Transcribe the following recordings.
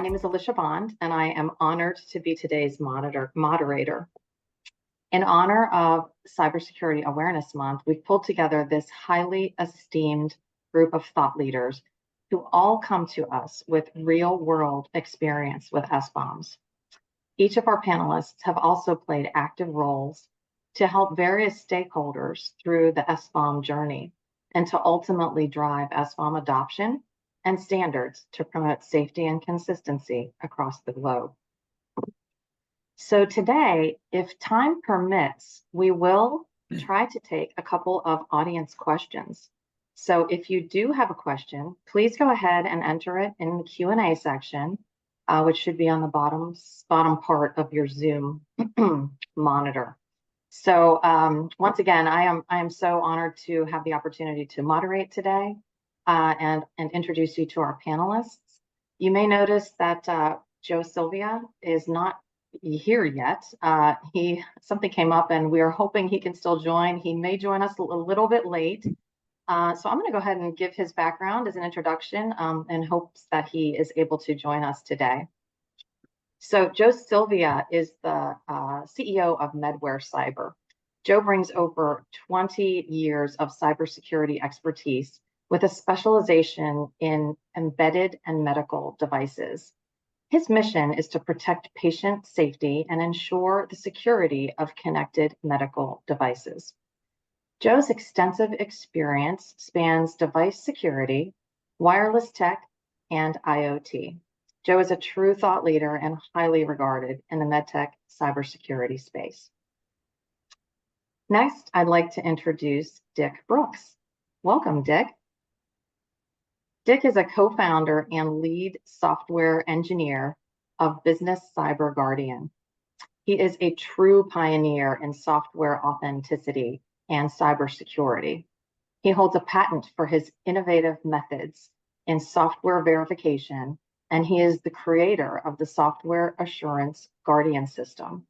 My name is Alicia Bond, and I am honored to be today's moderator. In honor of Cybersecurity Awareness Month, we've pulled together this highly esteemed group of thought leaders who all come to us with real-world experience with SBOMs. Each of our panelists have also played active roles to help various stakeholders through the SBOM journey and to ultimately drive SBOM adoption and standards to promote safety and consistency across the globe. So today, if time permits, we will try to take a couple of audience questions. So if you do have a question, please go ahead and enter it in the Q&A section, which should be on the bottom part of your Zoom monitor. So once again, I am so honored to have the opportunity to moderate today and introduce you to our panelists. You may notice that Joe Silvia is not here yet. Something came up and we are hoping he can still join. He may join us a little bit late. So I'm going to go ahead and give his background as an introduction in hopes that he is able to join us today. So Joe Silvia is the CEO of MedWare Cyber. Joe brings over 20 years of cybersecurity expertise with a specialization in embedded and medical devices. His mission is to protect patient safety and ensure the security of connected medical devices. Joe's extensive experience spans device security, wireless tech, and IoT. Joe is a true thought leader and highly regarded in the MedTech cybersecurity space. Next, I'd like to introduce Dick Brooks. Welcome, Dick. Dick is a co-founder and lead software engineer of Business Cyber Guardian. He is a true pioneer in software authenticity and cybersecurity. He holds a patent for his innovative methods in software verification, and he is the creator of the Software Assurance Guardian system.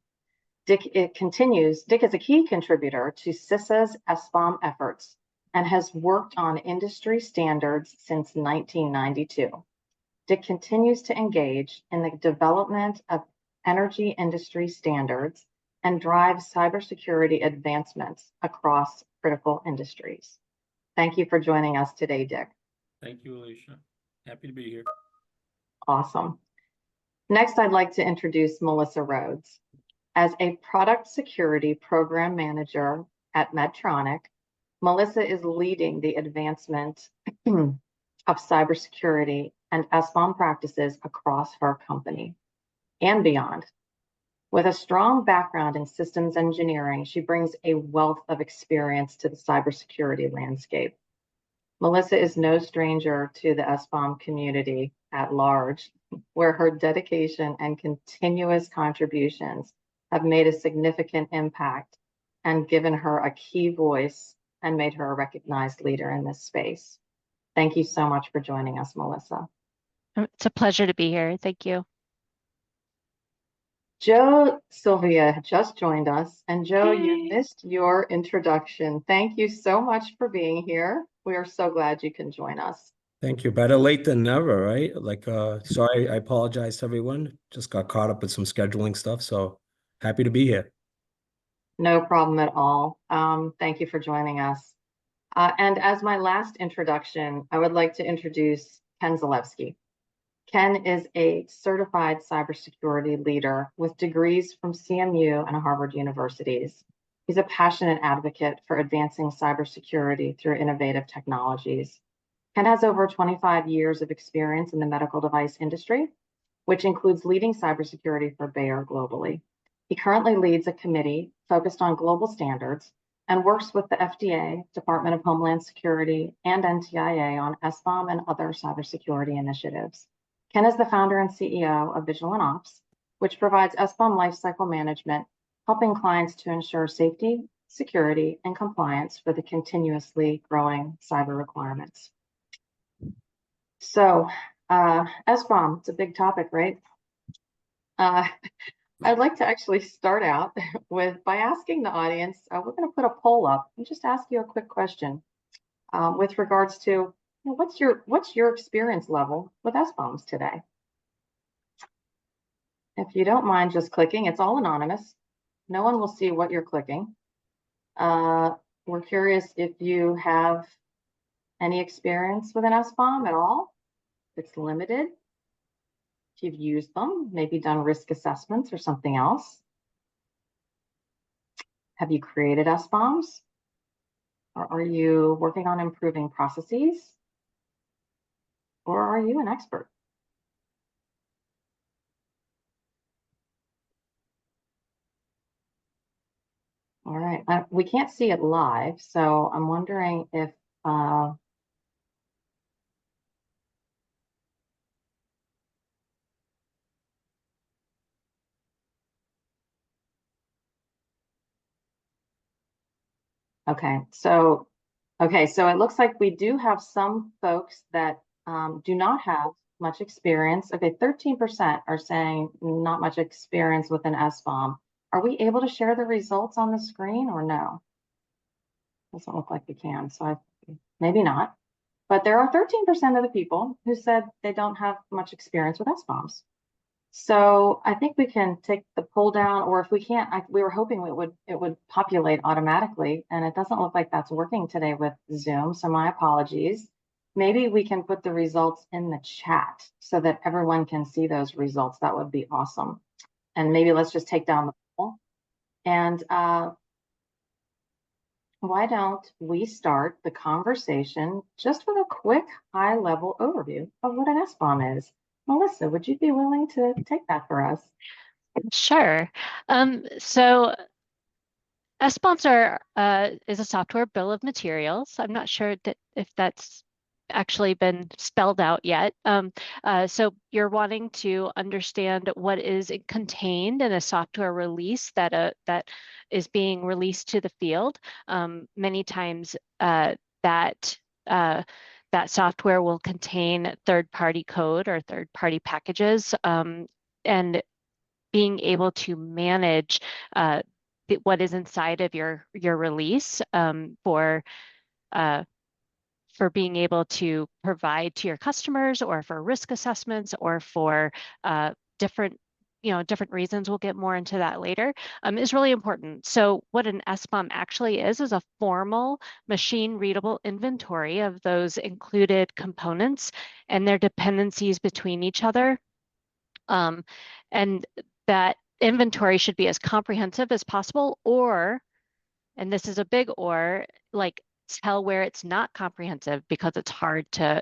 Dick is a key contributor to CISA's SBOM efforts and has worked on industry standards since 1992. Dick continues to engage in the development of energy industry standards and drives cybersecurity advancements across critical industries. Thank you for joining us today, Dick. Thank you, Alicia. Happy to be here. Awesome. Next, I'd like to introduce Melissa Rhodes. As a product security program manager at Medtronic, Melissa is leading the advancement of cybersecurity and SBOM practices across her company and beyond. With a strong background in systems engineering, she brings a wealth of experience to the cybersecurity landscape. Melissa is no stranger to the SBOM community at large, where her dedication and continuous contributions have made a significant impact and given her a key voice and made her a recognized leader in this space. Thank you so much for joining us, Melissa. It's a pleasure to be here. Thank you. Joe Silvia just joined us, and Joe, you missed your introduction. Thank you so much for being here. We are so glad you can join us. Thank you. Better late than never, right? Sorry, I apologize to everyone. Just got caught up with some scheduling stuff, so happy to be here. No problem at all. Thank you for joining us. And as my last introduction, I would like to introduce Ken Zalevsky. Ken is a certified cybersecurity leader with degrees from CMU and Harvard universities. He's a passionate advocate for advancing cybersecurity through innovative technologies. Ken has over 25 years of experience in the medical device industry, which includes leading cybersecurity for Bayer globally. He currently leads a committee focused on global standards and works with the FDA, Department of Homeland Security, and NTIA on SBOM and other cybersecurity initiatives. Ken is the founder and CEO of Vigilant Ops, which provides SBOM lifecycle management, helping clients to ensure safety, security, and compliance for the continuously growing cyber requirements. So, SBOM, it's a big topic, right? I'd like to actually start out by asking the audience, we're going to put a poll up and just ask you a quick question with regards to what's your experience level with SBOMs today? if you don't mind just clicking, it's all anonymous. No one will see what you're clicking. We're curious if you have any experience with an SBOM at all. If it's limited, if you've used them, maybe done risk assessments or something else. Have you created SBOMs? Or are you working on improving processes? Or are you an expert? All right, we can't see it live, so I'm wondering if okay, so it looks like we do have some folks that do not have much experience. Okay, 13% are saying not much experience with an SBOM. Are we able to share the results on the screen or no? Doesn't look like we can, so maybe not. But there are 13% of the people who said they don't have much experience with SBOMs. So I think we can take the poll down, or if we can't, we were hoping it would populate automatically, and it doesn't look like that's working today with Zoom. So my apologies. Maybe we can put the results in the chat so that everyone can see those results. That would be awesome. And maybe let's just take down the poll. And why don't we start the conversation just with a quick high-level overview of what an SBOM is? Melissa, would you be willing to take that for us? Sure. So SBOMs is a software bill of materials. I'm not sure if that's actually been spelled out yet. So you're wanting to understand what is contained in a software release that is being released to the field. Many times that software will contain third-party code or third-party packages, and being able to manage what is inside of your release for being able to provide to your customers, or for risk assessments, or for different reasons. We'll get more into that later, is really important. So what an SBOM actually is a formal machine readable inventory of those included components and their dependencies between each other. And that inventory should be as comprehensive as possible, or, and this is a big or, like, tell where it's not comprehensive because it's hard to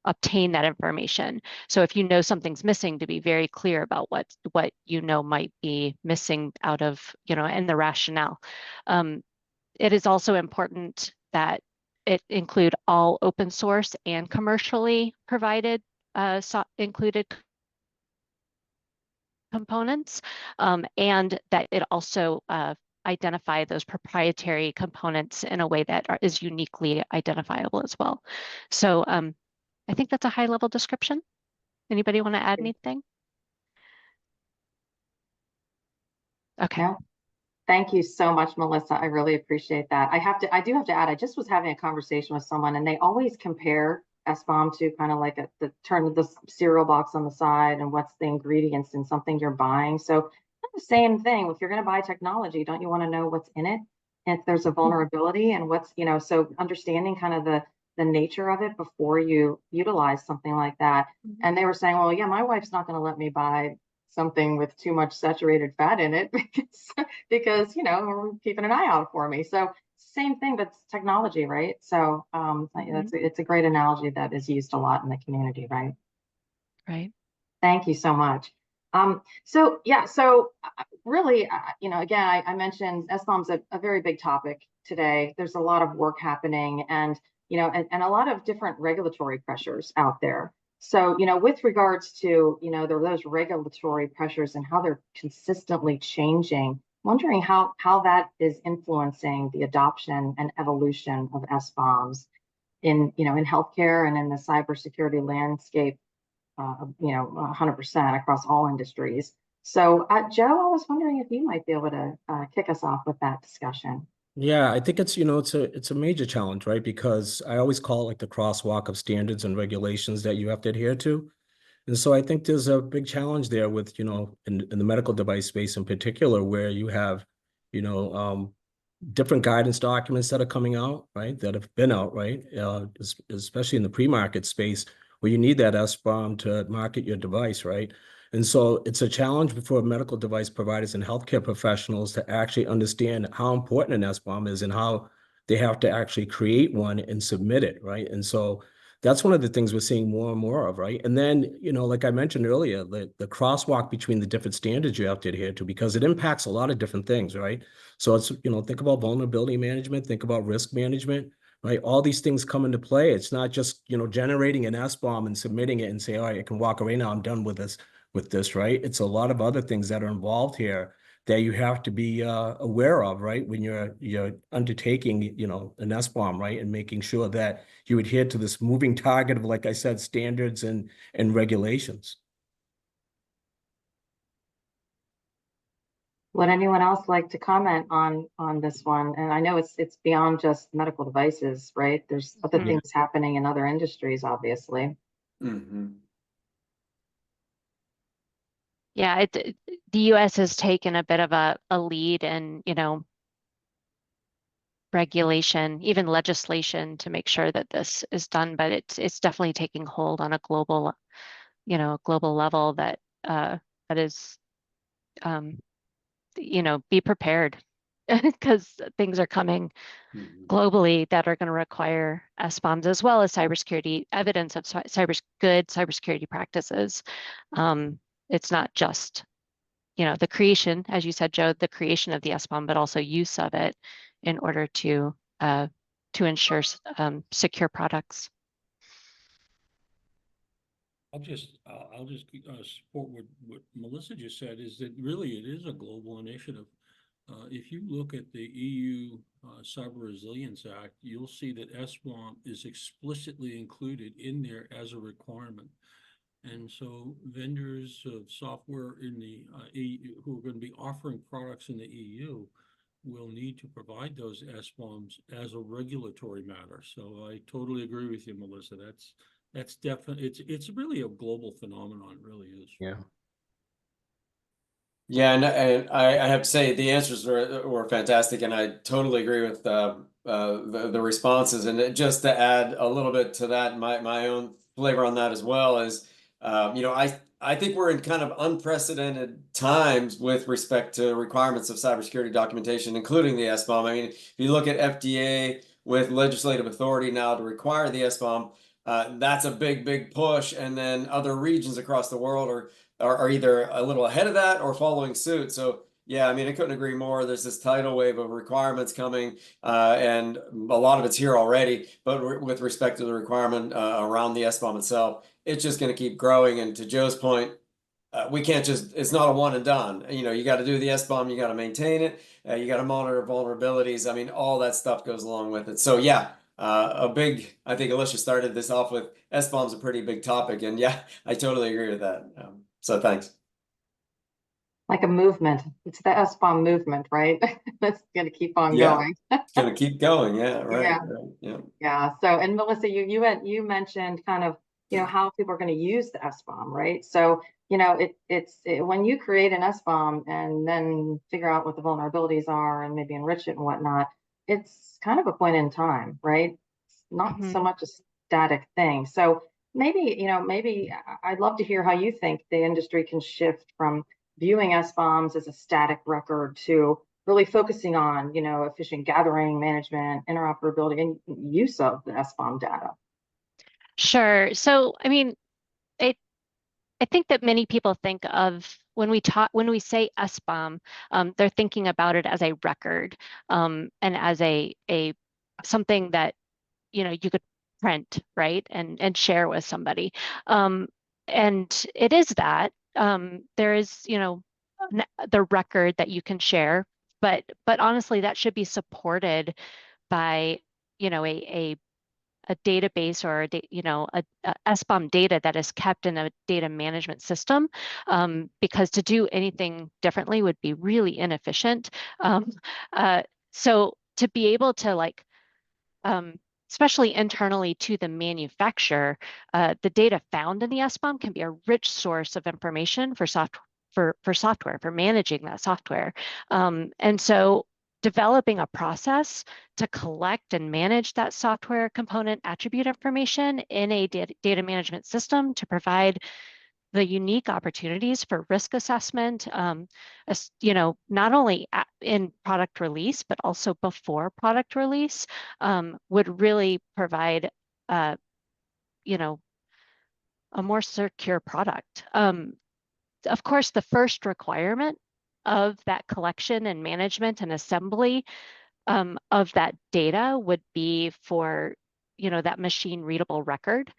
obtain that information. So if you know something's missing, to be very clear about what you know might be missing out of, and the rationale. It is also important that it include all open source and commercially provided included components, and that it also identify those proprietary components in a way that is uniquely identifiable as well. So I think that's a high level description. Anybody want to add anything? Okay. No? Thank you so much, Melissa. I really appreciate that. I do have to add, I just was having a conversation with someone, and they always compare SBOM to kind of like the turn of the cereal box on the side and what's the ingredients in something you're buying. So the same thing, if you're going to buy technology, don't you want to know what's in it? If there's a vulnerability and what's, so understanding kind of the nature of it before you utilize something like that. And they were saying, well, yeah, my wife's not going to let me buy something with too much saturated fat in it because we're keeping an eye out for me. So same thing, but it's technology, right? So it's a great analogy that is used a lot in the community, right? Right. Thank you so much. Really, again, I mentioned SBOM's a very big topic today. There's a lot of work happening, and a lot of different regulatory pressures out there. So, with regards to, those regulatory pressures and how they're consistently changing, wondering how that is influencing the adoption and evolution of SBOMs in healthcare and in the cybersecurity landscape, 100% across all industries. So, Joe, I was wondering if you might be able to kick us off with that discussion. Yeah, I think it's a major challenge, right? Because I always call it like the crosswalk of standards and regulations that you have to adhere to. And so I think there's a big challenge there with, in the medical device space in particular, where you have, you know, different guidance documents that are coming out, right? That have been out, right? Especially in the pre-market space where you need that SBOM to market your device, right? And so it's a challenge for medical device providers and healthcare professionals to actually understand how important an SBOM is and how they have to actually create one and submit it, right? And so that's one of the things we're seeing more and more of, right? And then, like I mentioned earlier, the crosswalk between the different standards you have to adhere to, because it impacts a lot of different things, right? So it's, think about vulnerability management, think about risk management, right? All these things come into play. It's not just, generating an SBOM and submitting it and say, all right, I can walk away now, I'm done with this, right? It's a lot of other things that are involved here that you have to be aware of, right? When you're undertaking, an SBOM, right? And making sure that you adhere to this moving target of, like I said, standards and regulations. Would anyone else like to comment on this one? And I know it's beyond just medical devices, right? There's other things happening in other industries, obviously. Mhm. Yeah, the US has taken a bit of a lead in, regulation, even legislation to make sure that this is done, but it's definitely taking hold on a global, global level that is, be prepared because things are coming globally that are going to require SBOMs as well as cybersecurity evidence of good cybersecurity practices. It's not just, the creation, as you said, Joe, the creation of the SBOM, but also use of it in order to ensure secure products. I'll just support what Melissa just said, is that really it is a global initiative. If you look at the EU Cyber Resilience Act, you'll see that SBOM is explicitly included in there as a requirement. And so vendors of software in the EU who are going to be offering products in the EU will need to provide those SBOMs as a regulatory matter. So I totally agree with you, Melissa. That's definitely, it's really a global phenomenon. It really is. Yeah. Yeah, and I have to say the answers were fantastic, and I totally agree with the responses. And just to add a little bit to that, my own flavor on that as well is, I think we're in kind of unprecedented times with respect to requirements of cybersecurity documentation, including the SBOM. I mean, if you look at FDA with legislative authority now to require the SBOM, that's a big push, and then other regions across the world are either a little ahead of that or following suit. So yeah, I mean, I couldn't agree more. There's this tidal wave of requirements coming, and a lot of it's here already. But with respect to the requirement around the SBOM itself, it's just going to keep growing. And to Joe's point, we can't just, it's not a one and done. You got to do the SBOM, you got to maintain it, you got to monitor vulnerabilities. I mean, all that stuff goes along with it. So yeah, I think Alicia started this off with SBOM's a pretty big topic. And yeah, I totally agree with that. So thanks. Like a movement. It's the SBOM movement, right? That's going to keep on Yeah. going. It's going to keep going. Yeah, right. Yeah. Right. Yeah. Yeah. So, and Melissa, you mentioned kind of, how people are going to use the SBOM, right? So, when you create an SBOM and then figure out what the vulnerabilities are and maybe enrich it and whatnot, it's kind of a point in time, right? It's not so much a static thing. So maybe I'd love to hear how you think the industry can shift from viewing SBOMs as a static record to really focusing on, efficient gathering, management, interoperability, and use of the SBOM data. Sure. So, I mean, I think that many people think of when we say SBOM, they're thinking about it as a record, and as a something that you could print, right, and share with somebody, and it is that there is the record that you can share, but honestly, that should be supported by a database or a SBOM data that is kept in a data management system, because to do anything differently would be really inefficient. So to be able to especially internally to the manufacturer, the data found in the SBOM can be a rich source of information for software, for managing that software. And so developing a process to collect and manage that software component attribute information in a data management system to provide the unique opportunities for risk assessment, not only in product release, but also before product release, would really provide, a more secure product. Of course, the first requirement of that collection and management and assembly of that data would be for that machine readable record,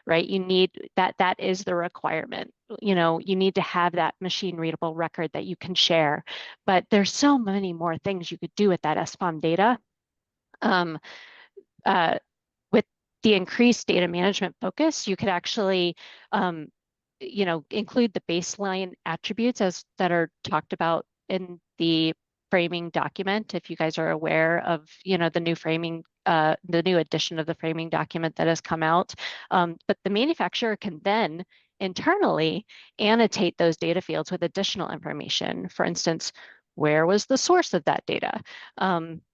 right? You need that is the requirement. You need to have that machine readable record that you can share. But there's so many more things you could do with that SBOM data. With the increased data management focus, you could actually include the baseline attributes that are talked about in the framing document. If you guys are aware of, the new framing, the new edition of the framing document that has come out. But the manufacturer can then internally annotate those data fields with additional information. For instance, where was the source of that data?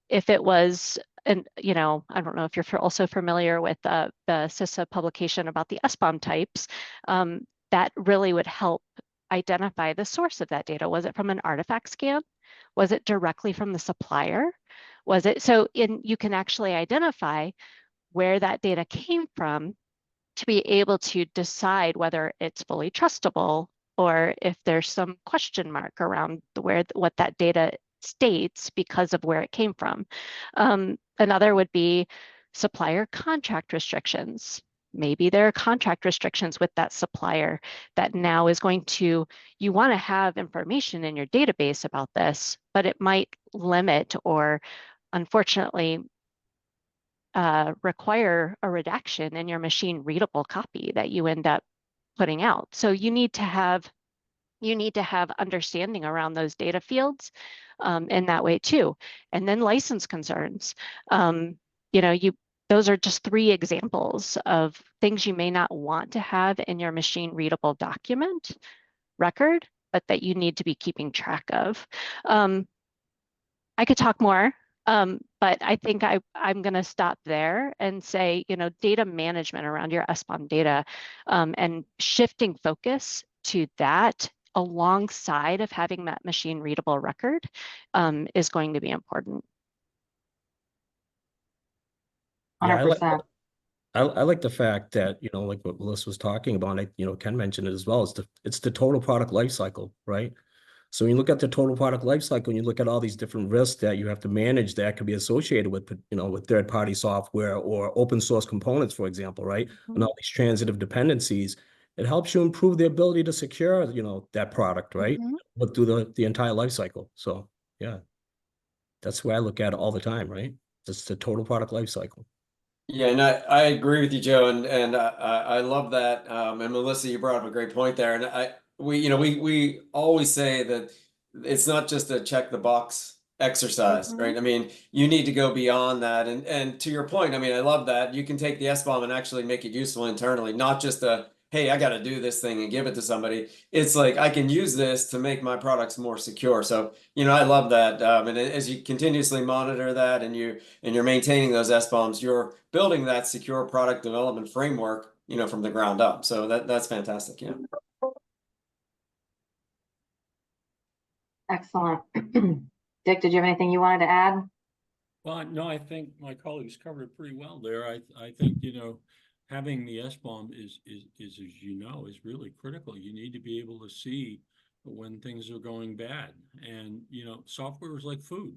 If it was, and I don't know if you're also familiar with the CISA publication about the SBOM types, that really would help identify the source of that data. Was it from an artifact scan? Was it directly from the supplier? Was it you can actually identify where that data came from to be able to decide whether it's fully trustable or if there's some question mark around what that data states because of where it came from. Another would be supplier contract restrictions. Maybe there are contract restrictions with that supplier that now is you want to have information in your database about this, but it might limit or unfortunately require a redaction in your machine readable copy that you end up putting out. So you need to have understanding around those data fields in that way too. And then license concerns. Those are just 3 examples of things you may not want to have in your machine readable document record, but that you need to be keeping track of. I could talk more, but I think I'm going to stop there and say, data management around your SBOM data and shifting focus to that alongside of having that machine readable record is going to be important. 100%. I like the fact that, like what Melissa was talking about, Ken mentioned it as well, it's the total product life cycle, right? So when you look at the total product life cycle, and you look at all these different risks that you have to manage that could be associated with, with third-party software or open source components, for example, right? Mm-hmm. And all these transitive dependencies, it helps you improve the ability to secure, that product, right? Mm-hmm. But through the entire life cycle. So yeah, that's where I look at it all the time, right? It's the total product life cycle. Yeah, and I agree with you, Joe, and I love that. And Melissa, you brought up a great point there. And we always say that it's not just a check the box exercise, Mm-hmm. right? I mean, you need to go beyond that. And to your point, I mean, I love that you can take the SBOM and actually make it useful internally, not just hey, I got to do this thing and give it to somebody. It's like I can use this to make my products more secure. So, I love that. And as you continuously monitor that and you're maintaining those SBOMs, you're building that secure product development framework, from the ground up. So that's fantastic. Yeah. Excellent. Dick, did you have anything you wanted to add? Well, no, I think my colleagues covered it pretty well there. I think, having the SBOM is, as is really critical. You need to be able to see when things are going bad. And, software is like food.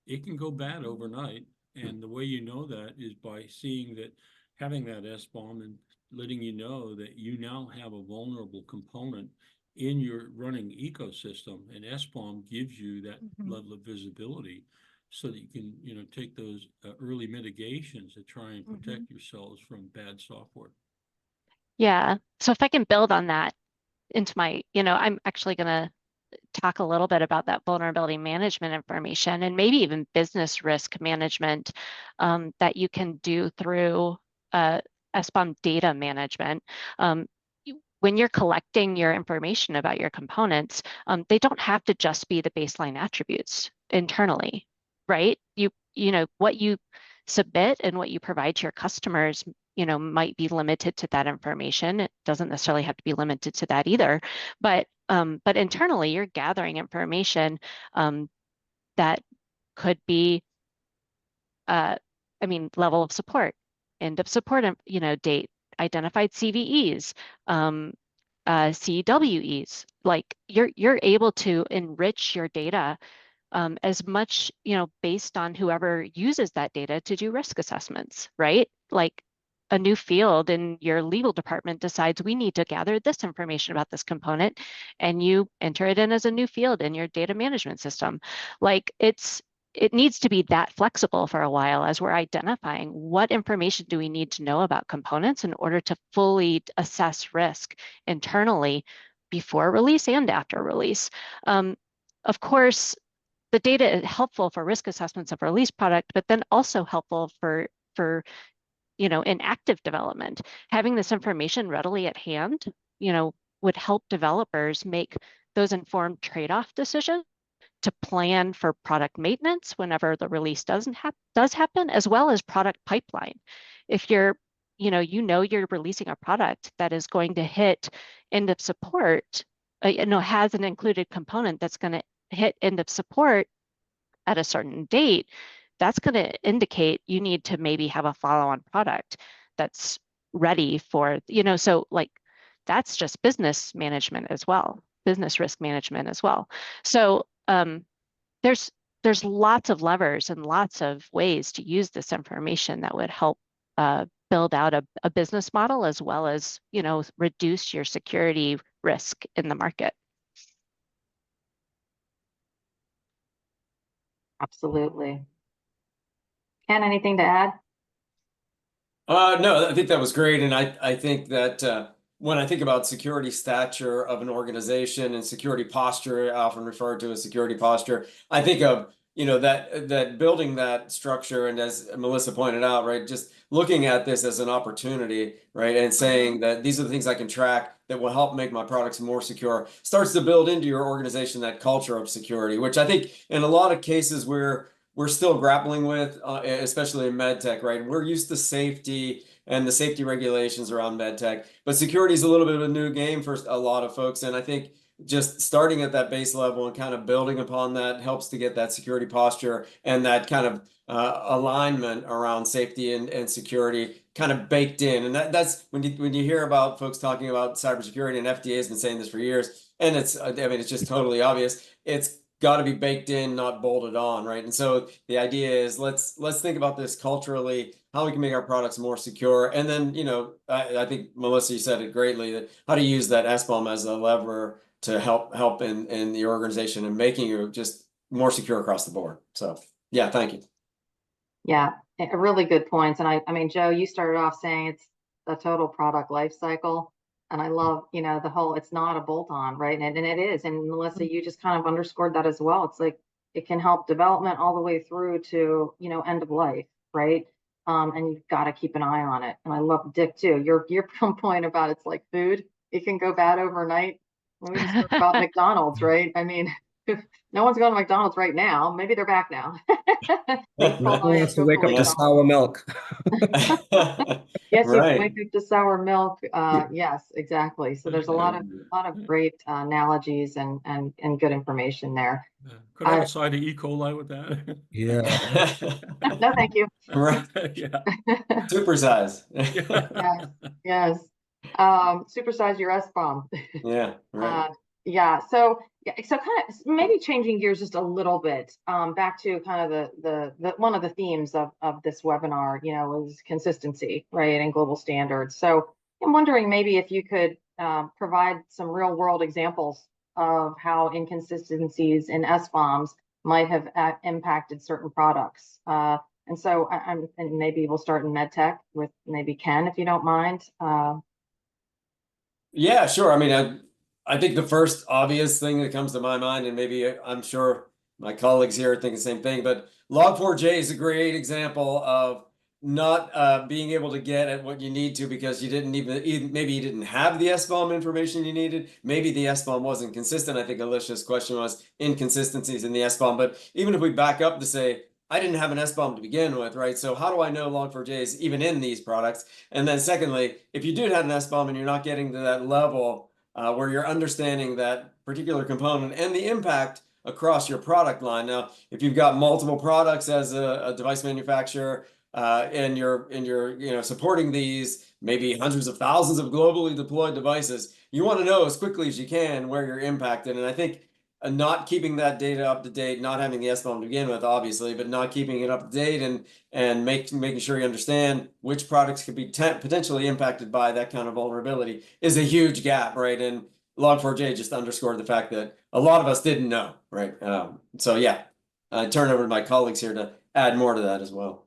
It can go bad overnight. And the way you know that is by seeing that, having that SBOM and letting you know that you now have a vulnerable component in your running ecosystem. And SBOM gives you that Mm-hmm. level of visibility so that you can, take those early mitigations to try and protect Mm-hmm. yourselves from bad software. Yeah. So if I can build on that into my, I'm actually going to talk a little bit about that vulnerability management information and maybe even business risk management that you can do through SBOM data management. When you're collecting your information about your components, they don't have to just be the baseline attributes internally, right? You know, what you submit and what you provide to your customers, you know, might be limited to that information. It doesn't necessarily have to be limited to that either. But internally, you're gathering information that could be, I mean, level of support, end of support, you know, date, identified CVEs, CWEs. Like you're able to enrich your data as much, you know, based on whoever uses that data to do risk assessments, right? Like a new field in your legal department decides we need to gather this information about this component, and you enter it in as a new field in your data management system. Like it needs to be that flexible for a while as we're identifying what information do we need to know about components in order to fully assess risk internally before release and after release. Of course, the data is helpful for risk assessments of release product, but then also helpful for you know, in active development. Having this information readily at hand, you know, would help developers make those informed trade-off decisions to plan for product maintenance whenever the release does happen, as well as product pipeline. If you're, you know, you're releasing a product that is going to hit end of support, you know, has an included component that's going to hit end of support at a certain date, that's going to indicate you need to maybe have a follow-on product that's ready for, you know, so like that's just business management as well, business risk management as well. So there's lots of levers and lots of ways to use this information that would help build out a business model, as well as, you know, reduce your security risk in the market. Absolutely. Ken, anything to add? No, I think that was great. And I think that when I think about security stature of an organization and security posture, often referred to as security posture, I think of, you know, that building that structure, and as Melissa pointed out, right, just looking at this as an opportunity, right, and saying that these are the things I can track that will help make my products more secure, starts to build into your organization that culture of security, which I think in a lot of cases we're still grappling with, especially in MedTech, right? We're used to safety and the safety regulations around MedTech, but security is a little bit of a new game for a lot of folks. And I think just starting at that base level and kind of building upon that helps to get that security posture and that kind of alignment around safety and security kind of baked in. And that's when you hear about folks talking about cybersecurity, and FDA has been saying this for years, and I mean, it's just totally obvious. It's got to be baked in, not bolted on, right? And so the idea is let's think about this culturally, how we can make our products more secure. And then, you know, I think Melissa, you said it greatly, that how to use that SBOM as a lever to help in the organization and making you just more secure across the board. So yeah, thank you. Yeah, a really good points. And I mean, Joe, you started off saying it's a total product life cycle. And I love, you know, the whole, it's not a bolt on, right? And it is. And Melissa, you just kind of underscored that as well. It's like, it can help development all the way through to, you know, end of life, right? And you've got to keep an eye on it. And I love Dick too. Your point about it's like food, it can go bad overnight. When we just talk about McDonald's, right? I mean, no one's going to McDonald's right now. Maybe they're back now. No one wants to wake up to sour milk. Yes, you Right. wake up to sour milk. Yes, exactly. So there's a lot of great analogies and good information there. Could I have a side of E. coli with that? Yeah. No, thank you. Right. Yeah. Supersize. Yes, yes. Supersize your SBOM. Yeah, right. Yeah, so kind of maybe changing gears just a little bit, back to kind of the one of the themes of this webinar, you know, is consistency, right, and global standards. So I'm wondering maybe if you could provide some real world examples of how inconsistencies in SBOMs might have impacted certain products. And so and maybe we'll start in MedTech with maybe Ken, if you don't mind. Yeah, sure. I mean, I think the first obvious thing that comes to my mind, and maybe I'm sure my colleagues here think the same thing, but Log4j is a great example of not being able to get at what you need to because you didn't even maybe you didn't have the SBOM information you needed. Maybe the SBOM wasn't consistent. I think Alicia's question was inconsistencies in the SBOM. But even if we back up to say, I didn't have an SBOM to begin with, right? So how do I know Log4j is even in these products? And then secondly, if you did have an SBOM and you're not getting to that level where you're understanding that particular component and the impact across your product line. Now, if you've got multiple products as a device manufacturer, and you're supporting these maybe hundreds of thousands of globally deployed devices, you want to know as quickly as you can where you're impacted. And I think not keeping that data up to date, not having the SBOM to begin with, obviously, but not keeping it up to date and making sure you understand which products could be potentially impacted by that kind of vulnerability is a huge gap, right? And Log4j just underscored the fact that a lot of us didn't know, right? So yeah, I turn over to my colleagues here to add more to that as well.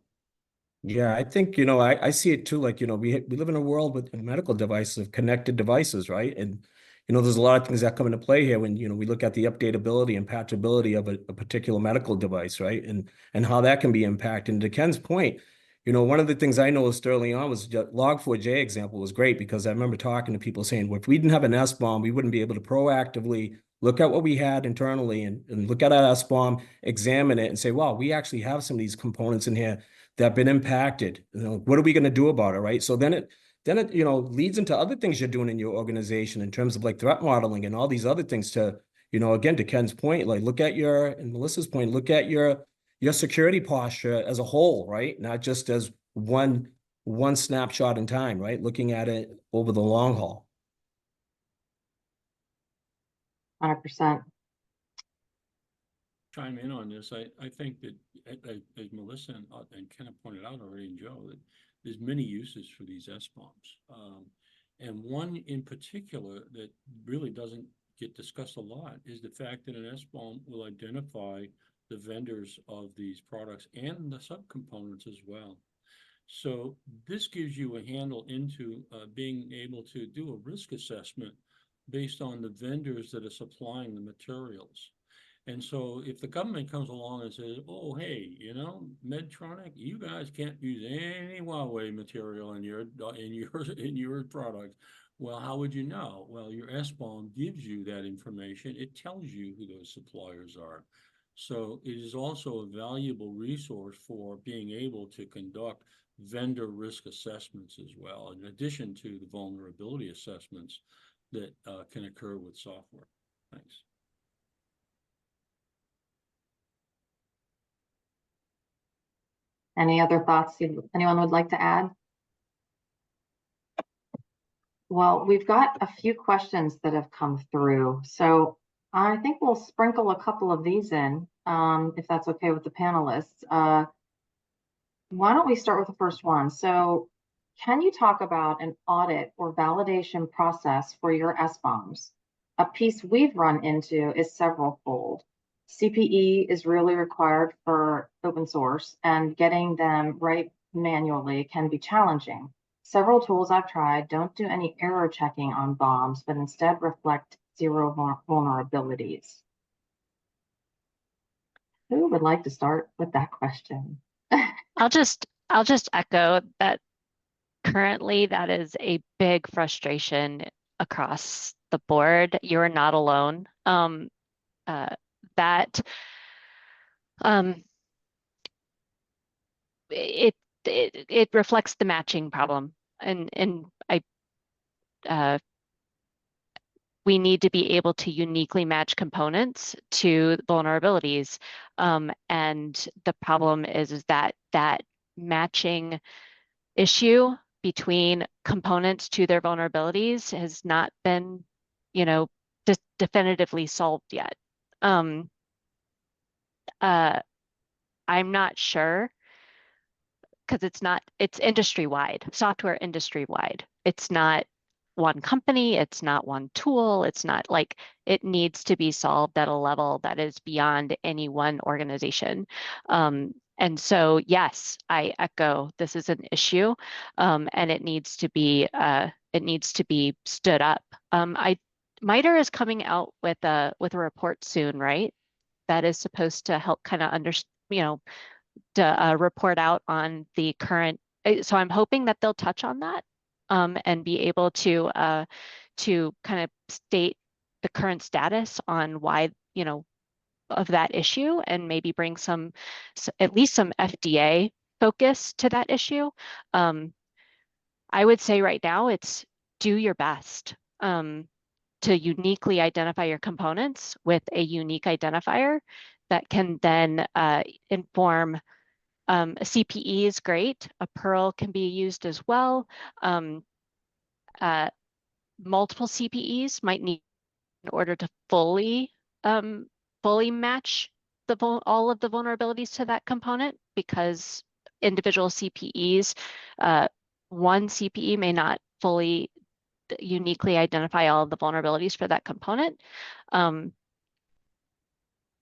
Yeah, I think, I see it too, like, we live in a world with medical devices, connected devices, right? And, there's a lot of things that come into play here when, we look at the updatability and patchability of a particular medical device, right? And how that can be impacted. And to Ken's point, one of the things I noticed early on was Log4j example was great because I remember talking to people saying, well, if we didn't have an SBOM, we wouldn't be able to proactively look at what we had internally and look at our SBOM, examine it and say, wow, we actually have some of these components in here that have been impacted. What are we going to do about it, right? So then it leads into other things you're doing in your organization in terms of like threat modeling and all these other things to, again, to Ken's point, like and Melissa's point, look at your security posture as a whole, right? Not just as one snapshot in time, right? Looking at it over the long haul. 100%. Chime in on this. I think that as Melissa and Ken have pointed out already, and Joe, that there's many uses for these SBOMs. And one in particular that really doesn't get discussed a lot is the fact that an SBOM will identify the vendors of these products and the subcomponents as well. So this gives you a handle into being able to do a risk assessment based on the vendors that are supplying the materials. And so if the government comes along and says, oh, hey, Medtronic, you guys can't use any Huawei material in your product. Well, how would you know? Well, your SBOM gives you that information. It tells you who those suppliers are. So it is also a valuable resource for being able to conduct vendor risk assessments as well, in addition to the vulnerability assessments that can occur with software. Thanks. Any other thoughts anyone would like to add? Well, we've got a few questions that have come through. So I think we'll sprinkle a couple of these in, if that's okay with the panelists. Why don't we start with the first one? So can you talk about an audit or validation process for your SBOMs? A piece we've run into is several-fold. CPE is really required for open source, and getting them right manually can be challenging. Several tools I've tried don't do any error checking on bombs, but instead reflect zero vulnerabilities. Who would like to start with that question? I'll just echo that currently that is a big frustration across the board. You're not alone. It reflects the matching problem, and we need to be able to uniquely match components to vulnerabilities, and the problem is that matching issue between components to their vulnerabilities has not been, definitively solved yet. I'm not sure, because it's industry-wide, software industry-wide. It's not one company, it's not one tool, it's not like, it needs to be solved at a level that is beyond any one organization. And so, yes, I echo, this is an issue, and it needs to be stood up. MITRE is coming out with a report soon, right? That is supposed to help kind of to report out on the current. So I'm hoping that they'll touch on that and be able to kind of state the current status on why, of that issue, and maybe bring at least some FDA focus to that issue. I would say right now it's do your best to uniquely identify your components with a unique identifier that can then inform. A CPE is great. A Pearl can be used as well. Multiple CPEs might need in order to fully match all of the vulnerabilities to that component, because individual CPEs, one CPE may not fully uniquely identify all of the vulnerabilities for that component. But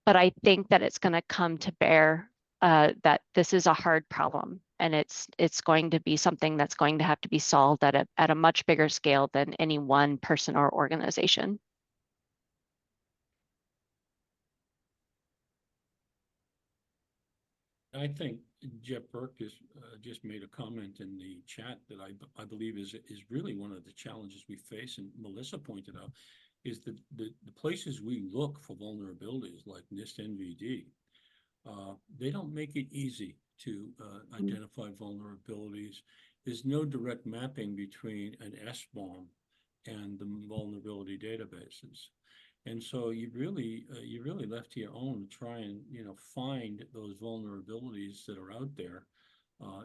I think that it's going to come to bear that this is a hard problem, and it's going to be something that's going to have to be solved at a much bigger scale than any one person or organization. I think Jeff Burke just made a comment in the chat that I believe is really one of the challenges we face, and Melissa pointed out, is that the places we look for vulnerabilities like NIST NVD, they don't make it easy to identify vulnerabilities. There's no direct mapping between an SBOM and the vulnerability databases. And so you really left to your own to try and find those vulnerabilities that are out there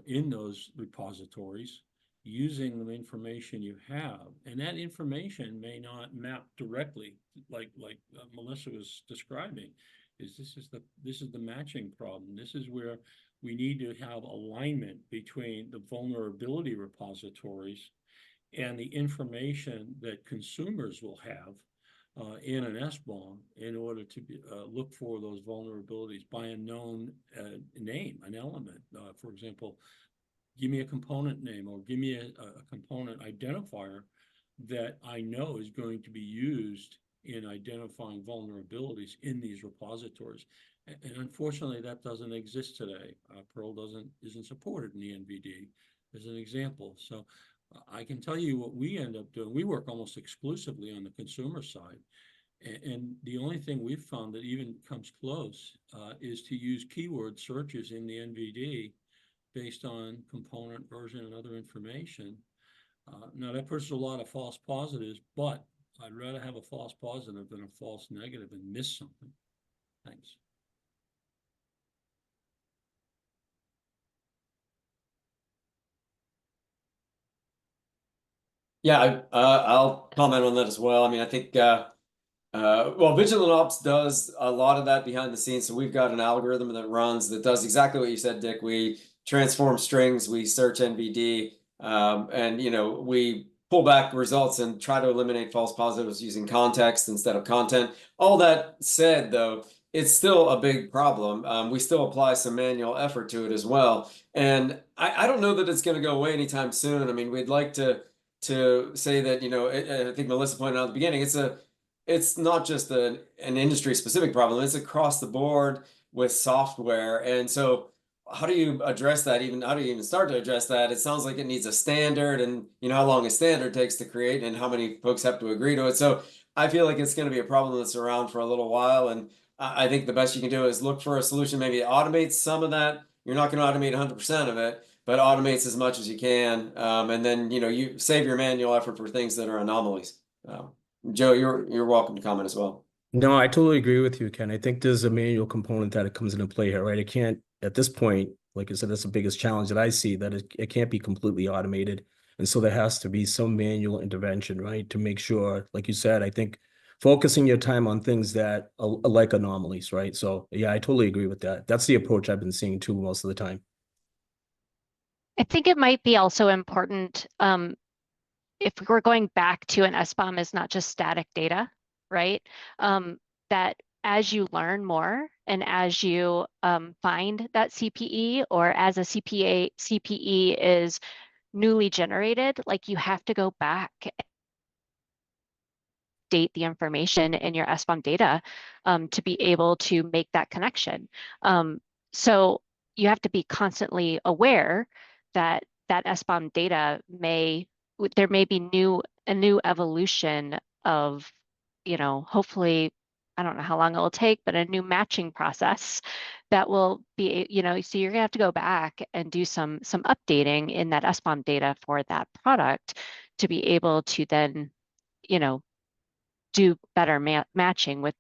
in those repositories, using the information you have, and that information may not map directly, like Melissa was describing. This is the matching problem. This is where we need to have alignment between the vulnerability repositories and the information that consumers will have in an SBOM in order to look for those vulnerabilities by a known name, an element. For example, give me a component name, or give me a component identifier that I know is going to be used in identifying vulnerabilities in these repositories. And unfortunately, that doesn't exist today. Pearl isn't supported in the NVD as an example. So I can tell you what we end up doing. We work almost exclusively on the consumer side. And the only thing we've found that even comes close is to use keyword searches in the NVD based on component version and other information. Now that puts a lot of false positives, but I'd rather have a false positive than a false negative and miss something. Thanks. Yeah, I'll comment on that as well. I mean, I think, well, Vigilant Ops does a lot of that behind the scenes. So we've got an algorithm that runs that does exactly what you said, Dick. We transform strings, we search NVD, and we pull back results and try to eliminate false positives using context instead of content. All that said, though, it's still a big problem. We still apply some manual effort to it as well. And I don't know that it's going to go away anytime soon. I mean, we'd like to say that, I think Melissa pointed out at the beginning, it's not just an industry specific problem, it's across the board with software. And so how do you address that? How do you even start to address that? It sounds like it needs a standard, and how long a standard takes to create and how many folks have to agree to it. So I feel like it's going to be a problem that's around for a little while. And I think the best you can do is look for a solution, maybe automates some of that. You're not going to automate 100% of it, but automates as much as you can. And then, you save your manual effort for things that are anomalies. Joe, you're welcome to comment as well. No, I totally agree with you, Ken. I think there's a manual component that it comes into play here, right? It can't, at this point, like I said, that's the biggest challenge that I see, that it can't be completely automated. And so there has to be some manual intervention, right? To make sure, like you said, I think focusing your time on things that are like anomalies, right? So yeah, I totally agree with that. That's the approach I've been seeing too most of the time. I think it might be also important, if we're going back to an SBOM is not just static data, right? That as you learn more and as you find that CPE, or as a CPE is newly generated, like you have to go back update the information in your SBOM data to be able to make that connection. So you have to be constantly aware that that SBOM data there may be a new evolution of, hopefully, I don't know how long it will take, but a new matching process that will be, so you're gonna have to go back and do some updating in that SBOM data for that product to be able to then, do better matching with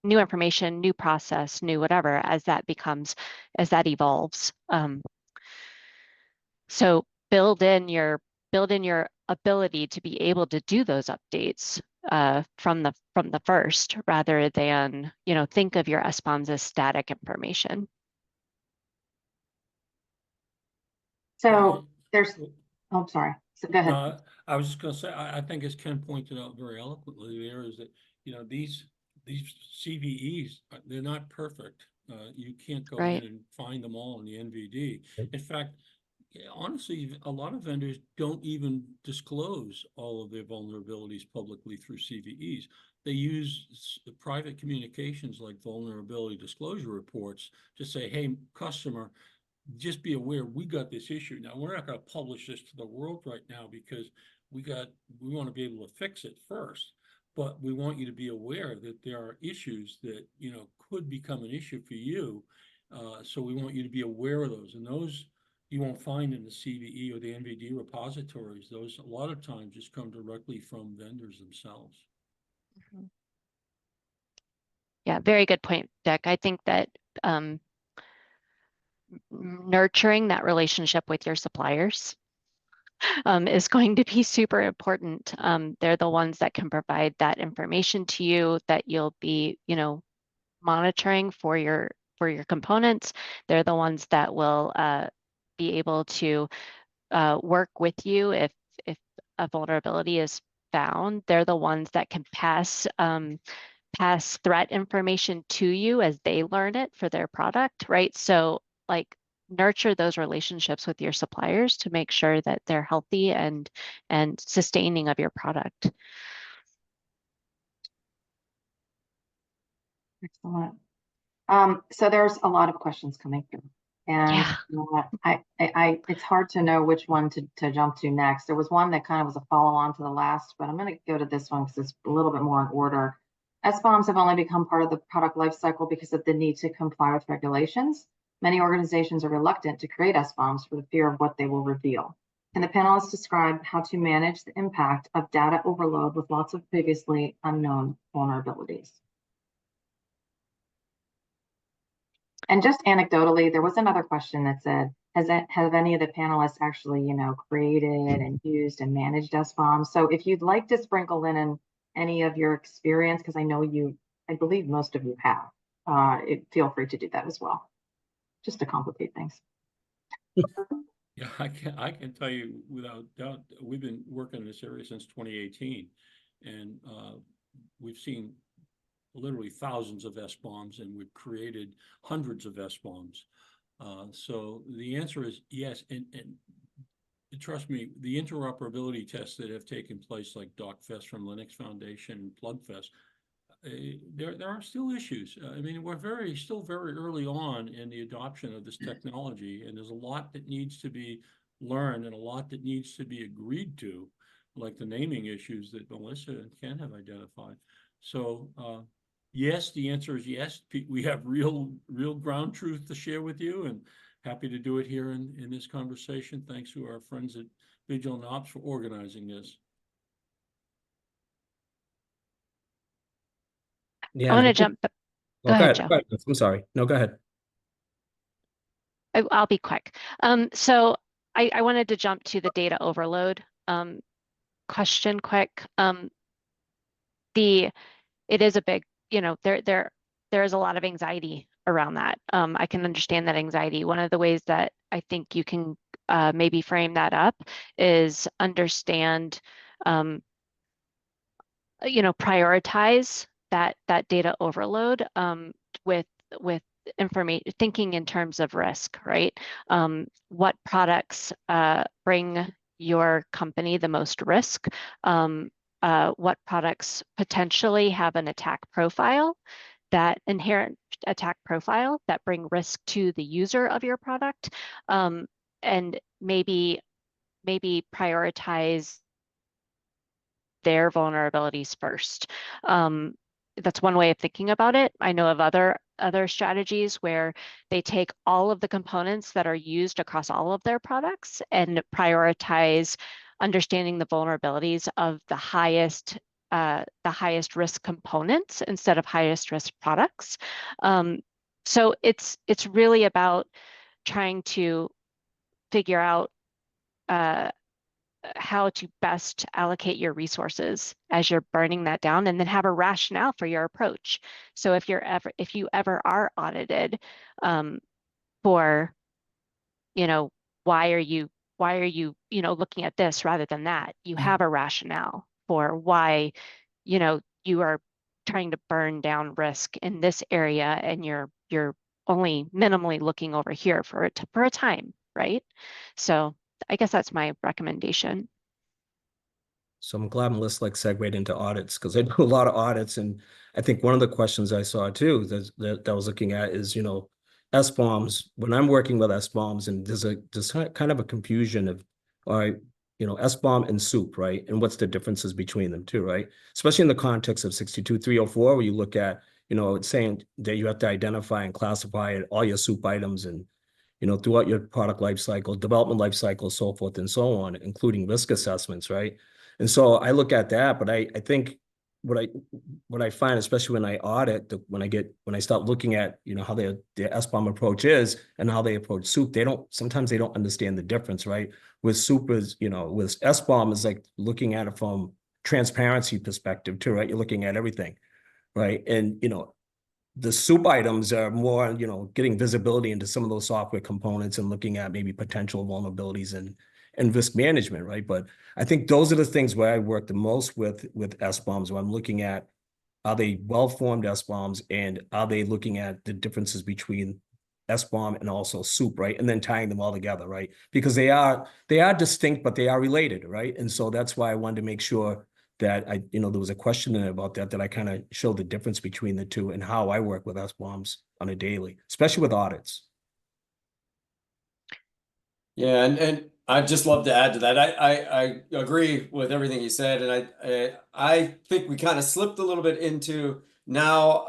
new information, new process, new whatever, as that evolves. So build in your ability to be able to do those updates from the first, rather than think of your SBOMs as static information. So there's, oh, sorry. So go ahead. I was just gonna say, I think as Ken pointed out very eloquently there, is that, these CVEs, they're not perfect. You can't go Right. in and find them all in the NVD. In fact, honestly, a lot of vendors don't even disclose all of their vulnerabilities publicly through CVEs. They use private communications like vulnerability disclosure reports to say, hey, customer, just be aware we got this issue. Now, we're not going to publish this to the world right now because we want to be able to fix it first. But we want you to be aware that there are issues that, could become an issue for you. So we want you to be aware of those. And those you won't find in the CVE or the NVD repositories. Those a lot of times just come directly from vendors themselves. Mm-hmm. Yeah, very good point, Dick. I think that nurturing that relationship with your suppliers is going to be super important. They're the ones that can provide that information to you that you'll be, monitoring for your components. They're the ones that will be able to work with you if a vulnerability is found. They're the ones that can pass threat information to you as they learn it for their product, right? So like nurture those relationships with your suppliers to make sure that they're healthy and sustaining of your product. Excellent. So there's a lot of questions coming through, and Yeah. it's hard to know which one to jump to next. There was one that kind of was a follow-on to the last, but I'm going to go to this one because it's a little bit more in order. SBOMs have only become part of the product lifecycle because of the need to comply with regulations. Many organizations are reluctant to create SBOMs for the fear of what they will reveal. Can the panelists describe how to manage the impact of data overload with lots of previously unknown vulnerabilities? And just anecdotally, there was another question that said, have any of the panelists actually, created and used and managed SBOMs? So if you'd like to sprinkle in any of your experience, because I believe most of you have, feel free to do that as well, just to complicate things. Yeah, I can tell you without doubt, we've been working in this area since 2018, and we've seen literally thousands of SBOMs, and we've created hundreds of SBOMs. So the answer is yes, and trust me, the interoperability tests that have taken place, like DocFest from Linux Foundation, PlugFest, there are still issues. I mean, we're still very early on in the adoption of this technology, and there's a lot that needs to be learned and a lot that needs to be agreed to, like the naming issues that Melissa and Ken have identified. So yes, the answer is yes. We have real ground truth to share with you, and happy to do it here in this conversation. Thanks to our friends at Vigilant Ops for organizing this. Yeah. I want to jump. Go ahead, Joe. I'm sorry. No, go ahead. I'll be quick. So I wanted to jump to the data overload question quick. It is a big, there is a lot of anxiety around that. I can understand that anxiety. One of the ways that I think you can maybe frame that up is understand, prioritize that data overload with information, thinking in terms of risk, right? What products bring your company the most risk what products potentially have an attack profile, that inherent attack profile that bring risk to the user of your product, and maybe prioritize their vulnerabilities first. That's one way of thinking about it. I know of other strategies where they take all of the components that are used across all of their products and prioritize understanding the vulnerabilities of the highest risk components instead of highest risk products. So it's really about trying to figure out how to best allocate your resources as you're burning that down, and then have a rationale for your approach. So if you ever are audited for, why are you looking at this rather than that, you have a rationale for why you are trying to burn down risk in this area, and you're only minimally looking over here for a time, right? So I guess that's my recommendation. So I'm glad Melissa segued into audits, because I do a lot of audits, and I think one of the questions I saw too that I was looking at is, SBOMs. When I'm working with SBOMs, and there's kind of a confusion of, all right, SBOM and SOUP, right? And what's the differences between them too, right? Especially in the context of 62304, where you look at, it's saying that you have to identify and classify all your SOUP items, and throughout your product life cycle, development life cycle, so forth and so on, including risk assessments, right? And so I look at that, but I think what I find, especially when I audit, when I start looking at how their SBOM approach is and how they approach SOUP, sometimes they don't understand the difference, right? With SOUP is, with SBOM is like looking at it from transparency perspective too, right? You're looking at everything, right? And the SOUP items are more, getting visibility into some of those software components and looking at maybe potential vulnerabilities and risk management, right? But I think those are the things where I work the most with SBOMs, where I'm looking at, are they well-formed SBOMs, and are they looking at the differences between SBOM and also SOUP, right? And then tying them all together, right? Because they are distinct, but they are related, right? And so that's why I wanted to make sure that there was a question in it about that I kind of showed the difference between the two and how I work with SBOMs on a daily, especially with audits. Yeah, and I'd just love to add to that. I agree with everything you said, and I think we kind of slipped a little bit into now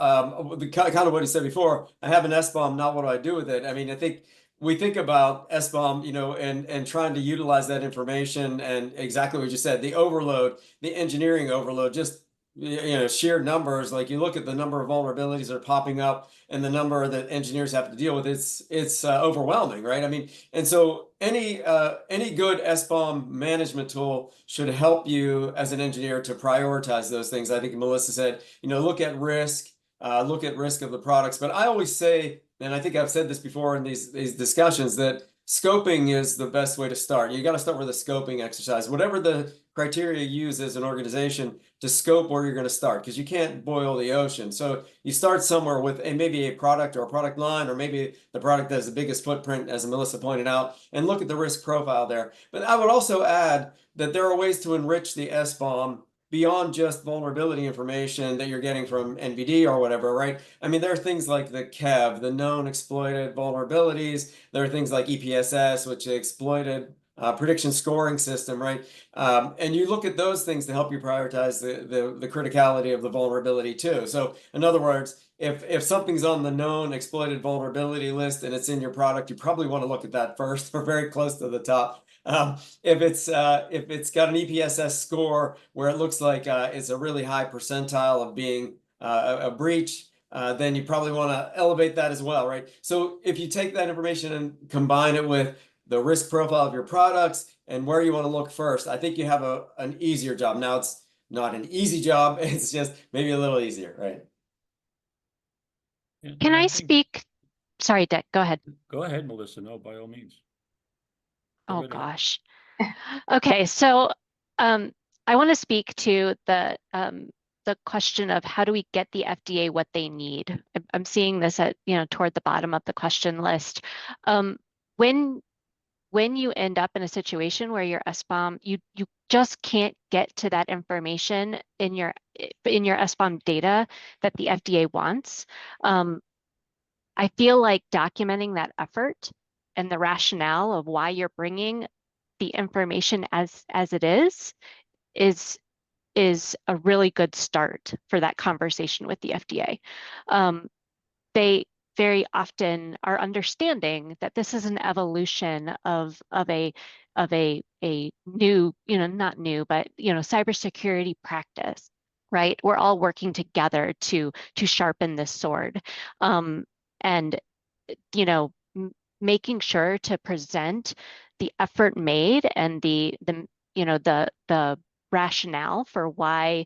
kind of what he said before. I have an SBOM, now what do I do with it? I mean, I think we think about SBOM, and trying to utilize that information, and exactly what you said, the overload, the engineering overload, just sheer numbers. Like, you look at the number of vulnerabilities that are popping up and the number that engineers have to deal with, it's overwhelming, right? I mean, and so any good SBOM management tool should help you as an engineer to prioritize those things. I think Melissa said, look at risk of the products. But I always say, and I think I've said this before in these discussions, that scoping is the best way to start. You got to start with a scoping exercise, whatever the criteria you use as an organization to scope where you're going to start, because you can't boil the ocean. So you start somewhere with maybe a product or a product line, or maybe the product that has the biggest footprint, as Melissa pointed out, and look at the risk profile there. But I would also add that there are ways to enrich the SBOM beyond just vulnerability information that you're getting from NVD or whatever, right? I mean, there are things like the KEV, the known exploited vulnerabilities. There are things like EPSS, which is exploited prediction scoring system, right? And you look at those things to help you prioritize the criticality of the vulnerability too. So in other words, if something's on the known exploited vulnerability list and it's in your product, you probably want to look at that first, or very close to the top. If it's got an EPSS score where it looks like it's a really high percentile of being a breach, then you probably want to elevate that as well, right? So if you take that information and combine it with the risk profile of your products and where you want to look first, I think you have an easier job. Now, it's not an easy job, it's just maybe a little easier, right? Can I speak? Sorry, Dick, go ahead. Go ahead, Melissa. No, by all means. Oh gosh. Okay, so I want to speak to the question of how do we get the FDA what they need. I'm seeing this at toward the bottom of the question list. When when you end up in a situation where your SBOM, you just can't get to that information in your SBOM data that the FDA wants. I feel like documenting that effort and the rationale of why you're bringing the information as it is a really good start for that conversation with the FDA. They very often are understanding that this is an evolution of a new, not new, but cybersecurity practice, right? We're all working together to sharpen this sword, and making sure to present the effort made and the rationale for why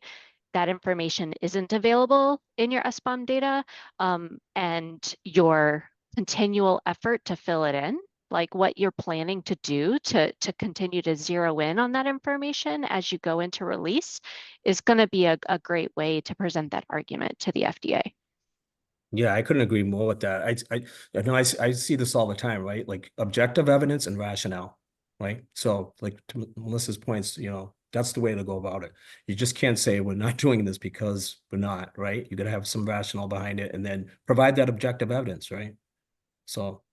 that information isn't available in your SBOM data, and your continual effort to fill it in, like what you're planning to do to continue to zero in on that information as you go into release, is going to be a great way to present that argument to the FDA. Yeah, I couldn't agree more with that. I know I see this all the time, right? Like objective evidence and rationale, right? So like to Melissa's points, that's the way to go about it. You just can't say we're not doing this because we're not, right? You got to have some rationale behind it and then provide that objective evidence, right? So.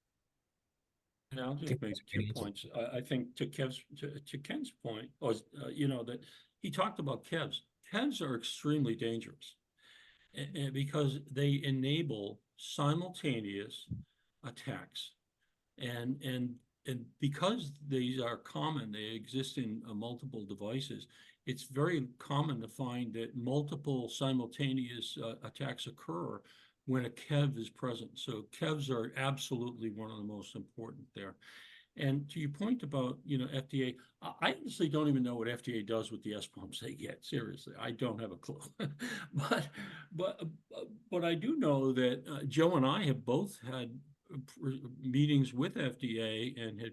And I'll just make 2 points. I think to Ken's point, or that he talked about KEVs. KEVs are extremely dangerous, and because they enable simultaneous attacks, and because these are common, they exist in multiple devices. It's very common to find that multiple simultaneous attacks occur when a KEV is present. So KEVs are absolutely one of the most important there. And to your point about, FDA, I honestly don't even know what FDA does with the SBOMs they get. Seriously, I don't have a clue. but I do know that Joe and I have both had meetings with FDA and had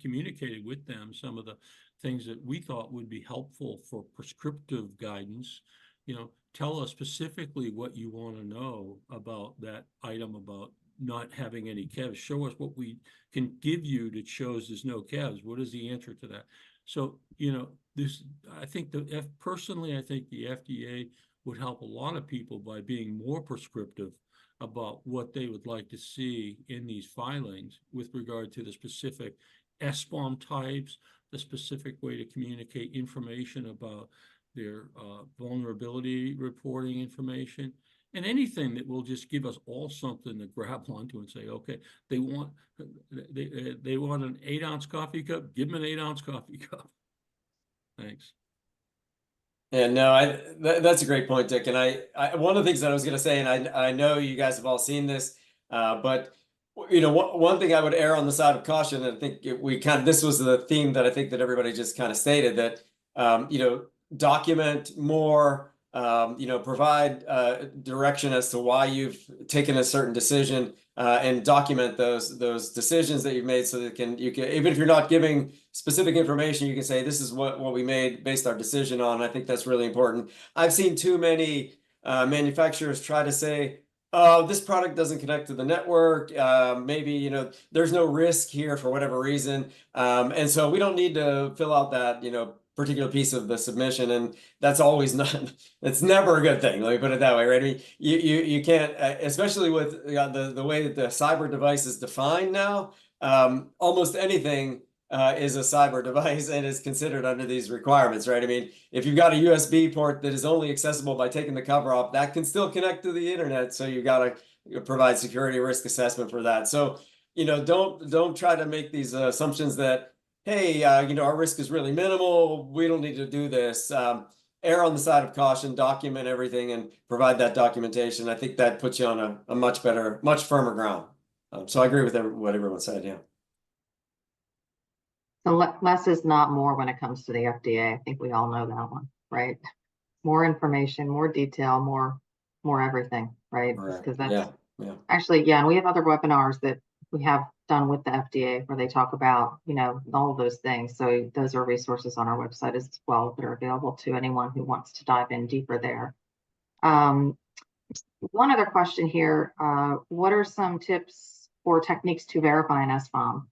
communicated with them some of the things that we thought would be helpful for prescriptive guidance. Tell us specifically what you want to know about that item about not having any KEVs. Show us what we can give you that shows there's no KEVs. What is the answer to that? So, I think personally, I think the FDA would help a lot of people by being more prescriptive about what they would like to see in these filings with regard to the specific SBOM types, the specific way to communicate information about their vulnerability reporting information, and anything that will just give us all something to grab onto and say, okay, they want an 8-ounce coffee cup, give them an 8-ounce coffee cup. Thanks. Yeah, no, that's a great point, Dick. And I one of the things that I was going to say, and I know you guys have all seen this, but one thing I would err on the side of caution, and I think this was the theme that I think that everybody just kind of stated, that document more, provide direction as to why you've taken a certain decision, and document those decisions that you've made, so that you can even if you're not giving specific information, you can say this is what we based our decision on. I think that's really important. I've seen too many manufacturers try to say, oh, this product doesn't connect to the network. Maybe, there's no risk here for whatever reason. And so we don't need to fill out that, particular piece of the submission. And that's it's never a good thing. Let me put it that way, right? I mean, you can't, especially with the way that the cyber device is defined now, almost anything is a cyber device and is considered under these requirements, right? I mean, if you've got a USB port that is only accessible by taking the cover off, that can still connect to the internet. So you got to provide security risk assessment for that. So, don't try to make these assumptions that, hey, our risk is really minimal, we don't need to do this. Err on the side of caution, document everything and provide that documentation. I think that puts you on a much better, much firmer ground. So I agree with what everyone said, yeah. So less is not more when it comes to the FDA. I think we all know that one, right? More information, more detail, more everything, right? Because that's actually, and we have other webinars that we have done with the FDA where they talk about, all of those things. So those are resources on our website as well that are available to anyone who wants to dive in deeper there. One other question here, what are some tips or techniques to verify an SBOM?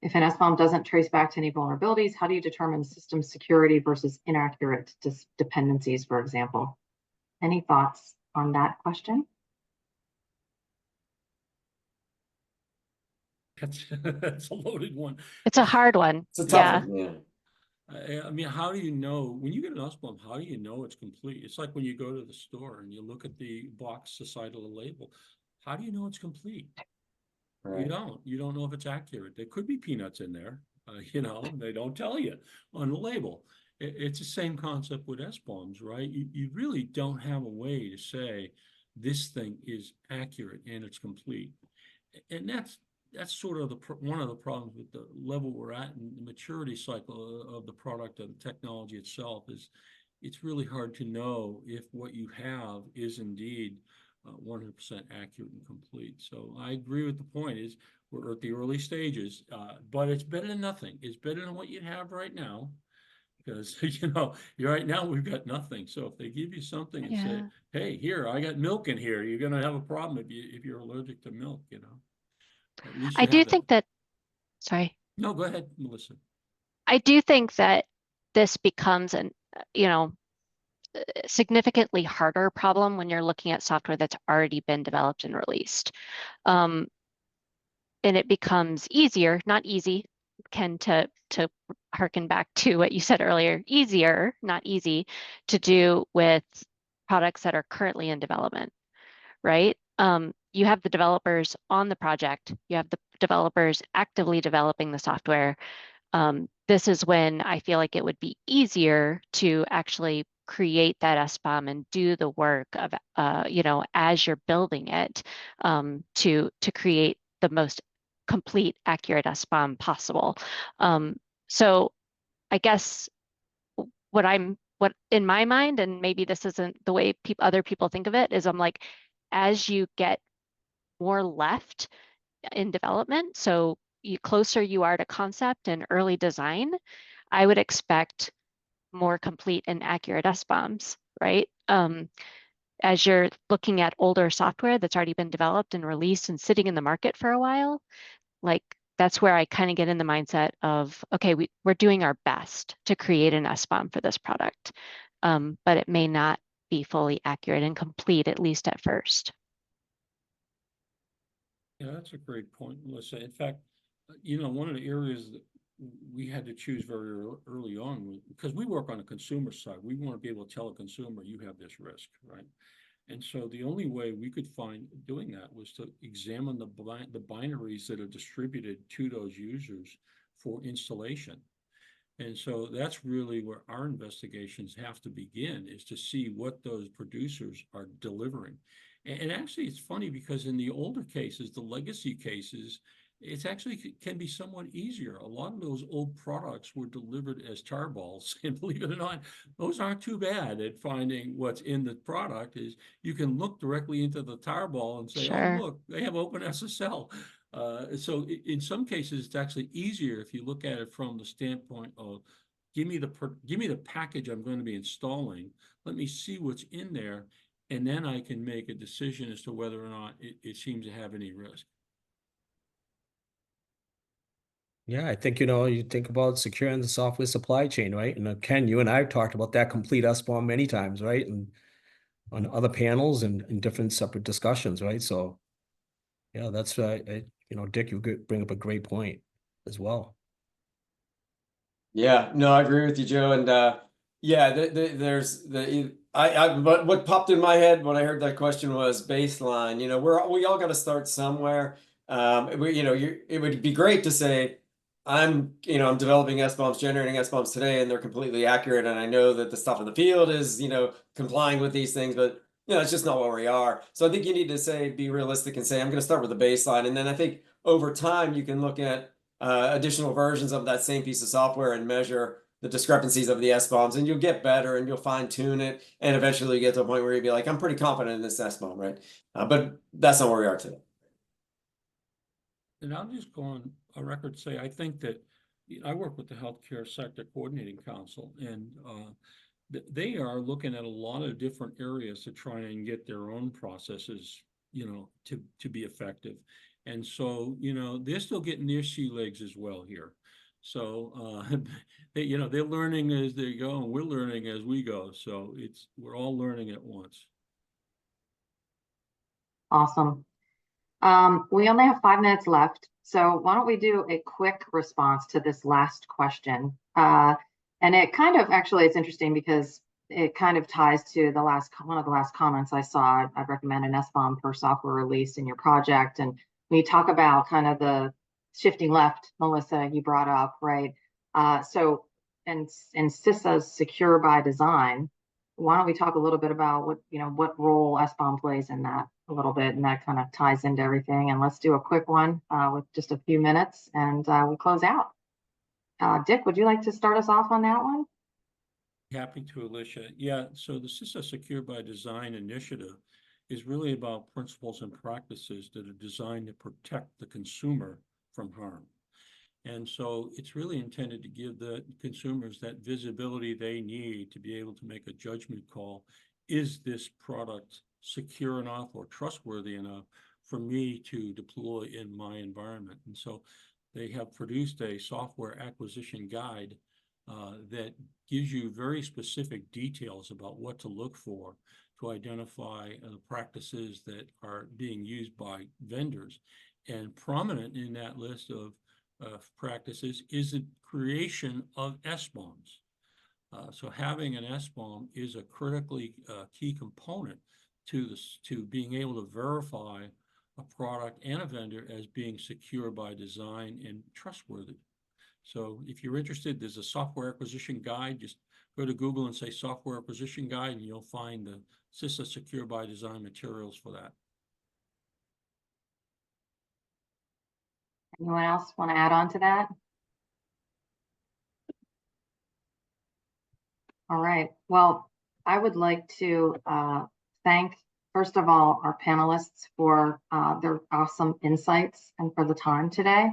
If an SBOM doesn't trace back to any vulnerabilities, how do you determine system security versus inaccurate dependencies, for example? Any thoughts on that question? That's a loaded one. It's a hard one. It's a tough Yeah. one, yeah. I mean, how do you know, when you get an SBOM, how do you know it's complete? It's like when you go to the store and you look at the box, the side of the label. How do you know it's complete? You Right. don't know if it's accurate. There could be peanuts in there, they don't tell you on the label. It's the same concept with SBOMs, right? You really don't have a way to say this thing is accurate and it's complete. And that's sort of one of the problems with the level we're at in the maturity cycle of the product, of the technology itself, is it's really hard to know if what you have is indeed 100% accurate and complete. So I agree with the point is we're at the early stages, but it's better than nothing. It's better than what you have right now. Because, right now we've got nothing. So if they give you something and say, Yeah. hey, here, I got milk in here, you're going to have a problem if you're allergic to milk, At least I you do have that. think that, sorry, No, go ahead, Melissa. I do think that this becomes you know, significantly harder problem when you're looking at software that's already been developed and released. And it becomes easier, not easy, Ken, to harken back to what you said earlier, easier, not easy, to do with products that are currently in development, right? You have the developers on the project, you have the developers actively developing the software. This is when I feel like it would be easier to actually create that SBOM and do the work of, as you're building it, to create the most complete, accurate SBOM possible. So I guess what in my mind, and maybe this isn't the way other people think of it, is I'm like, as you get more left in development, so closer you are to concept and early design, I would expect more complete and accurate SBOMs, right? As you're looking at older software that's already been developed and released and sitting in the market for a while, like that's where I kind of get in the mindset of, okay, we're doing our best to create an SBOM for this product, but it may not be fully accurate and complete, at least at first. Yeah, that's a great point, Melissa. In fact, one of the areas that we had to choose very early on, because we work on the consumer side, we want to be able to tell a consumer, you have this risk, right? And so the only way we could find doing that was to examine the binaries that are distributed to those users for installation. And so that's really where our investigations have to begin, is to see what those producers are delivering. And actually, it's funny because in the older cases, the legacy cases, it's actually can be somewhat easier. A lot of those old products were delivered as tar balls, and believe it or not, those aren't too bad at finding what's in the product. Is you can look directly into the tar ball and say, oh, Sure. look, they have open SSL. So in some cases, it's actually easier if you look at it from the standpoint of give me the package I'm going to be installing. Let me see what's in there, and then I can make a decision as to whether or not it seems to have any risk. Yeah, I think, you think about securing the software supply chain, right? And Ken, you and I have talked about that complete SBOM many times, right? And on other panels and in different separate discussions, right? So yeah, that's Dick, you bring up a great point as well. Yeah, no, I agree with you, Joe. And yeah, but what popped in my head when I heard that question was baseline. We all got to start somewhere. It would be great to say, I'm developing SBOMs, generating SBOMs today, and they're completely accurate. And I know that the stuff in the field is, complying with these things, but it's just not where we are. So I think you need to be realistic and say, I'm going to start with the baseline. And then I think over time, you can look at additional versions of that same piece of software and measure the discrepancies of the SBOMs, and you'll get better and you'll fine tune it. And eventually you get to a point where you'll be like, I'm pretty confident in this SBOM, right? But that's not where we are today. And I'll just go on a record and say, I think that I work with the Healthcare Sector Coordinating Council, and they are looking at a lot of different areas to try and get their own processes, to be effective. And so, they're still getting their sea legs as well here. So, they're learning as they go, and we're learning as we go. So we're all learning at once. Awesome. We only have 5 minutes left, so why don't we do a quick response to this last question? And it kind of, actually, it's interesting because it kind of ties to one of the last comments I saw. I'd recommend an SBOM per software release in your project. And when you talk about kind of the shifting left, Melissa, you brought up, right? So, and CISA's secure by design, why don't we talk a little bit about what role SBOM plays in that a little bit, and that kind of ties into everything. And let's do a quick one with just a few minutes, and we'll close out. Dick, would you like to start us off on that one? Happy to, Alicia. Yeah, so the CISA Secure by Design initiative is really about principles and practices that are designed to protect the consumer from harm. And so it's really intended to give the consumers that visibility they need to be able to make a judgment call. Is this product secure enough or trustworthy enough for me to deploy in my environment? And so they have produced a software acquisition guide that gives you very specific details about what to look for to identify practices that are being used by vendors. And prominent in that list of practices is the creation of SBOMs. So having an SBOM is a critically key component to being able to verify a product and a vendor as being secure by design and trustworthy. So if you're interested, there's a software acquisition guide. Just go to Google and say software acquisition guide, and you'll find the CISA Secure by Design materials for that. Anyone else want to add on to that? All right. Well, I would like to thank, first of all, our panelists for their awesome insights and for the time today.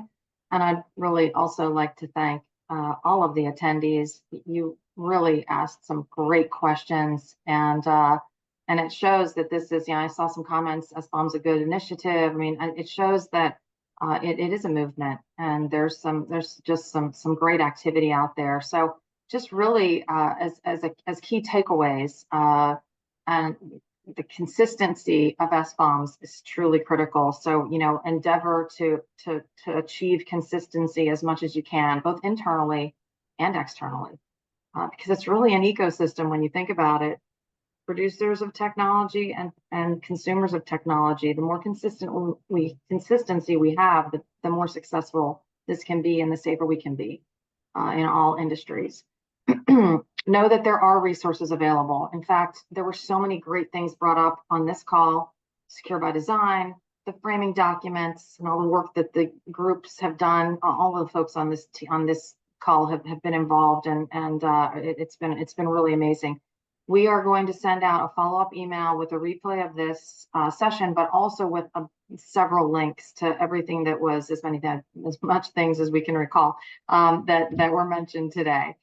And I'd really also like to thank all of the attendees. You really asked some great questions, and it shows that this is, I saw some comments, SBOM's a good initiative. I mean, it shows that it is a movement, and there's just some great activity out there. So just really as key takeaways, and the consistency of SBOMs is truly critical. So, endeavor to achieve consistency as much as you can, both internally and externally, because it's really an ecosystem when you think about it. Producers of technology and consumers of technology, the more consistency we have, the more successful this can be and the safer we can be in all industries. Know that there are resources available. In fact, there were so many great things brought up on this call: Secure by Design, the framing documents, and all the work that the groups have done. All of the folks on this call have been involved, and it's been really amazing. We are going to send out a follow-up email with a replay of this session, but also with several links to everything that was, as much things as we can recall that were mentioned today.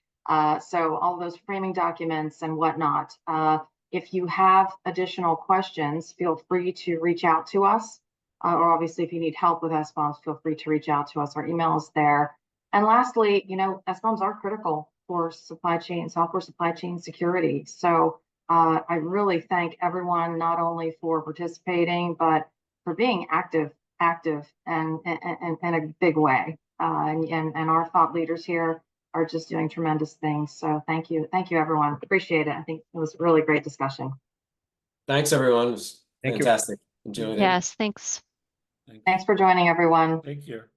So all those framing documents and whatnot. If you have additional questions, feel free to reach out to us. Or obviously, if you need help with SBOMs, feel free to reach out to us. Our email is there. And lastly, SBOMs are critical for software supply chain security. So I really thank everyone, not only for participating, but for being active and in a big way. And our thought leaders here are just doing tremendous things. So thank you, everyone. Appreciate it. I think it was a really great discussion. Thanks, everyone. It was Thank you. fantastic. Enjoyed it. Yes, thanks. Thanks for joining, everyone. Take care.